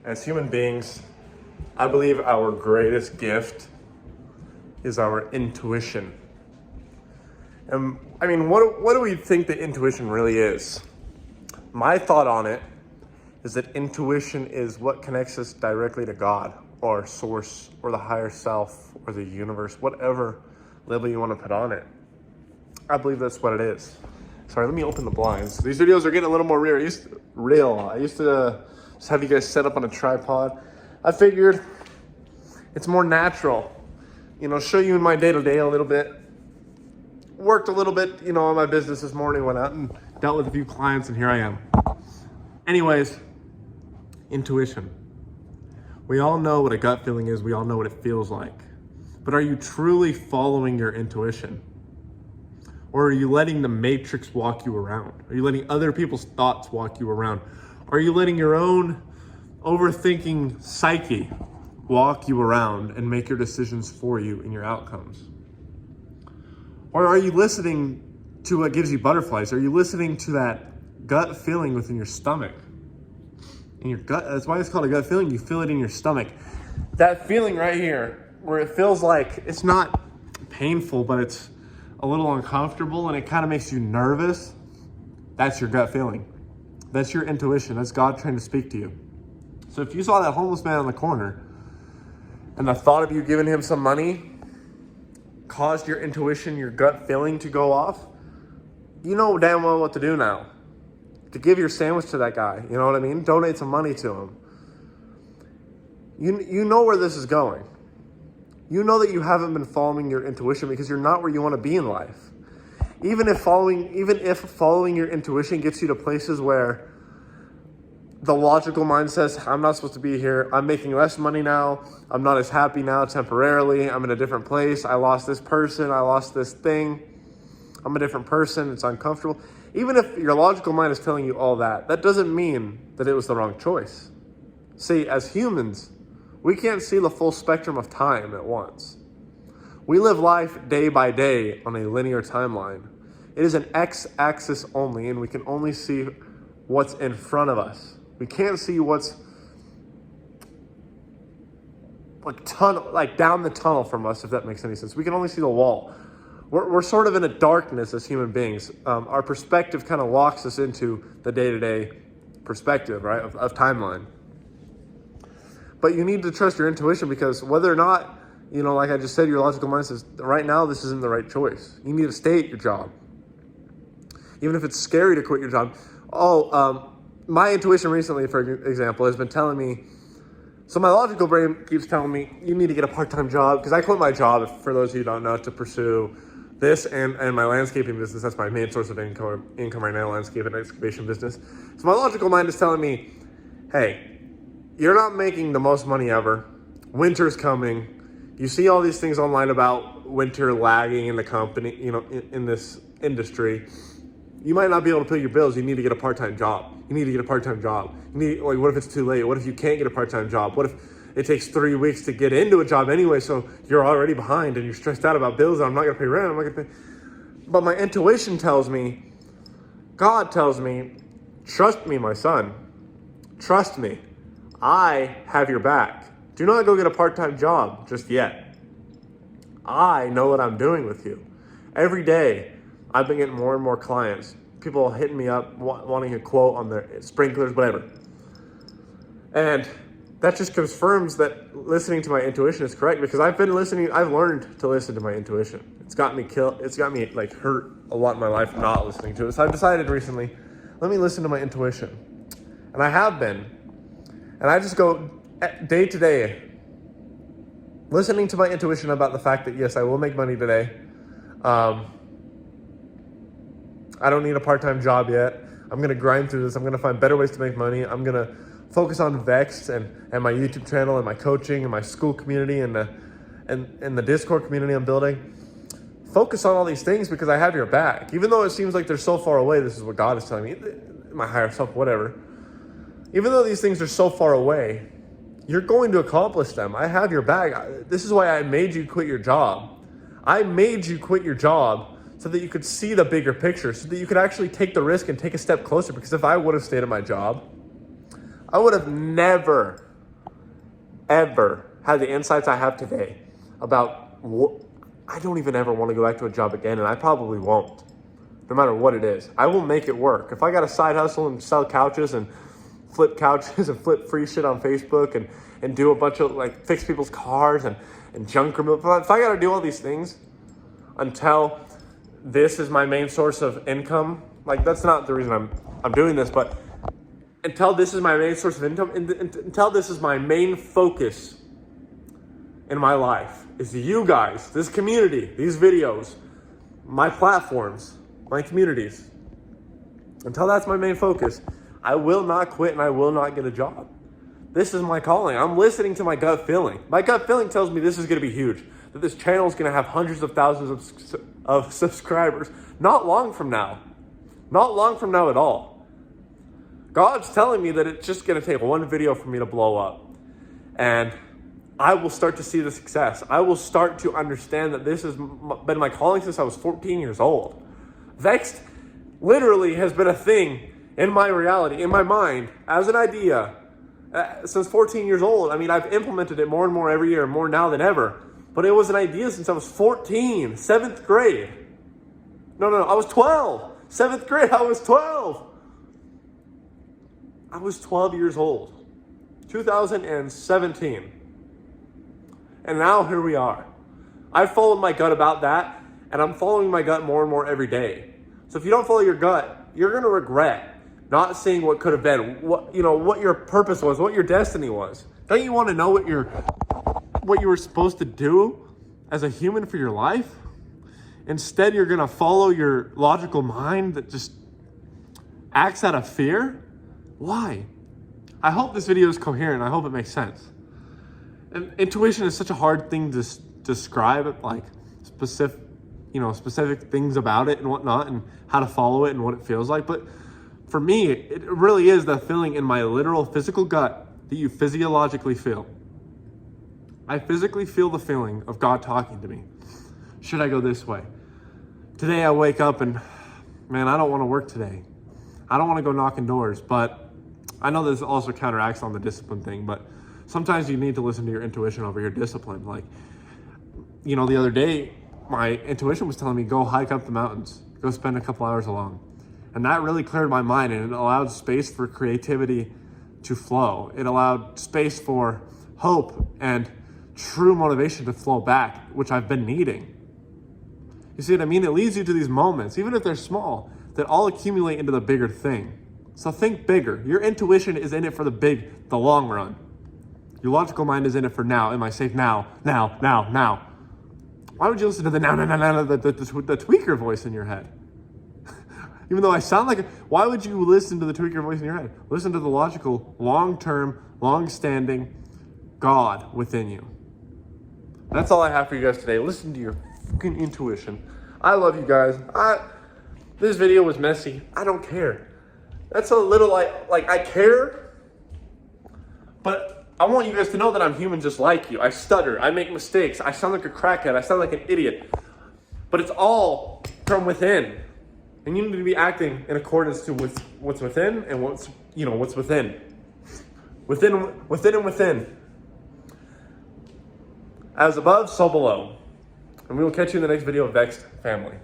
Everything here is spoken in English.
As human beings, I believe our greatest gift is our intuition. And I mean, what do we think that intuition really is? My thought on it is that intuition is what connects us directly to God or source or the higher self or the universe, whatever label you want to put on it. I believe that's what it is. Sorry, let me open the blinds. These videos are getting a little more real. I used to just have you guys set up on a tripod. I figured it's more natural, show you in my day-to-day a little bit. Worked a little bit, on my business this morning, went out and dealt with a few clients, and here I am. Anyways, intuition. We all know what a gut feeling is. We all know what it feels like. But are you truly following your intuition? Or are you letting the matrix walk you around? Are you letting other people's thoughts walk you around? Are you letting your own overthinking psyche walk you around and make your decisions for you and your outcomes? Or are you listening to what gives you butterflies? Are you listening to that gut feeling within your stomach? In your gut, that's why it's called a gut feeling. You feel it in your stomach. That feeling right here, where it feels like it's not painful, but it's a little uncomfortable and it kind of makes you nervous. That's your gut feeling. That's your intuition. That's God trying to speak to you. So if you saw that homeless man on the corner and the thought of you giving him some money caused your intuition, your gut feeling to go off, you know damn well what to do now. To give your sandwich to that guy, you know what I mean? Donate some money to him. You know where this is going. You know that you haven't been following your intuition because you're not where you want to be in life. Even if following your intuition gets you to places where the logical mind says, I'm not supposed to be here. I'm making less money now. I'm not as happy now temporarily. I'm in a different place. I lost this person. I lost this thing. I'm a different person. It's uncomfortable. Even if your logical mind is telling you all that, that doesn't mean that it was the wrong choice. See, as humans, we can't see the full spectrum of time at once. We live life day by day on a linear timeline. It is an x-axis only, and we can only see what's in front of us. We can't see what's like down the tunnel from us, if that makes any sense. We can only see the wall. We're sort of in a darkness as human beings. Our perspective kind of locks us into the day-to-day perspective, right, of timeline. But you need to trust your intuition because whether or not, like I just said, your logical mind says, right now this isn't the right choice. You need to stay at your job. Even if it's scary to quit your job. My intuition recently, for example, has been telling me, so my logical brain keeps telling me, you need to get a part-time job, because I quit my job, for those of you who don't know, to pursue this and my landscaping business. That's my main source of income right now, landscape and excavation business. So my logical mind is telling me, hey, you're not making the most money ever. Winter's coming. You see all these things online about winter lagging in the company, in this industry. You might not be able to pay your bills. You need to get a part-time job. You need to get a part-time job. What if it's too late? What if you can't get a part-time job? What if it takes 3 weeks to get into a job anyway, so you're already behind and you're stressed out about bills and I'm not going to pay rent. I'm not going to pay. But my intuition tells me, God tells me, trust me, my son. Trust me. I have your back. Do not go get a part-time job just yet. I know what I'm doing with you. Every day, I've been getting more and more clients. People hitting me up, wanting a quote on their sprinklers, whatever. And that just confirms that listening to my intuition is correct because I've learned to listen to my intuition. It's got me hurt a lot in my life not listening to it. So I've decided recently, let me listen to my intuition. And I have been. And I just go day to day, listening to my intuition about the fact that, yes, I will make money today. I don't need a part-time job yet. I'm going to grind through this. I'm going to find better ways to make money. I'm going to focus on VEXED and my YouTube channel and my coaching and my school community and the Discord community I'm building. Focus on all these things because I have your back. Even though it seems like they're so far away, this is what God is telling me, my higher self, whatever. Even though these things are so far away, you're going to accomplish them. I have your back. This is why I made you quit your job. I made you quit your job so that you could see the bigger picture, so that you could actually take the risk and take a step closer. Because if I would have stayed at my job, I would have never ever had the insights I have today about what, I don't even ever want to go back to a job again, and I probably won't, no matter what it is. I will make it work. If I got a side hustle and sell couches and flip couches and flip free shit on Facebook and do a bunch of, like, fix people's cars and junk removal, if I got to do all these things until this is my main source of income, like, that's not the reason I'm doing this, but until this is my main source of income, until this is my main focus in my life, is you guys, this community, these videos, my platforms, my communities. Until that's my main focus, I will not quit and I will not get a job. This is my calling. I'm listening to my gut feeling. My gut feeling tells me this is going to be huge, that this channel is going to have hundreds of thousands of subscribers not long from now. Not long from now at all. God's telling me that it's just going to take one video for me to blow up. And I will start to see the success. I will start to understand that this has been my calling since I was 14 years old. VEXED literally has been a thing in my reality, in my mind, as an idea since 14 years old. I mean, I've implemented it more and more every year, more now than ever. But it was an idea since I was 14, 7th grade. No, I was 12. 7th grade, I was 12. I was 12 years old. 2017. And now here we are. I followed my gut about that, and I'm following my gut more and more every day. So if you don't follow your gut, you're going to regret not seeing what could have been, what your purpose was, what your destiny was. Don't you want to know what you were supposed to do as a human for your life? Instead, you're going to follow your logical mind that just acts out of fear. Why? I hope this video is coherent. I hope it makes sense. And intuition is such a hard thing to describe, like specific things about it and whatnot, and how to follow it and what it feels like. But for me, it really is the feeling in my literal physical gut that you physiologically feel. I physically feel the feeling of God talking to me. Should I go this way? Today I wake up and, man, I don't want to work today. I don't want to go knocking doors, but I know this also counteracts on the discipline thing, but sometimes you need to listen to your intuition over your discipline. Like, the other day, my intuition was telling me, go hike up the mountains, go spend a couple hours alone. And that really cleared my mind, and it allowed space for creativity to flow. It allowed space for hope and true motivation to flow back, which I've been needing. You see what I mean? It leads you to these moments, even if they're small, that all accumulate into the bigger thing. So think bigger. Your intuition is in it for the long run. Your logical mind is in it for now. Am I safe now? Now. Why would you listen to the now, the tweaker voice in your head? Even though I sound like why would you listen to the tweaker voice in your head? Listen to the logical, long-term, long-standing God within you. That's all I have for you guys today. Listen to your fucking intuition. I love you guys. This video was messy. I don't care. That's a little like I care, but I want you guys to know that I'm human just like you. I stutter. I make mistakes. I sound like a crackhead. I sound like an idiot. But it's all from within. And you need to be acting in accordance to what's within and what's within. Within. As above, so below. And we will catch you in the next video of VEXED Family.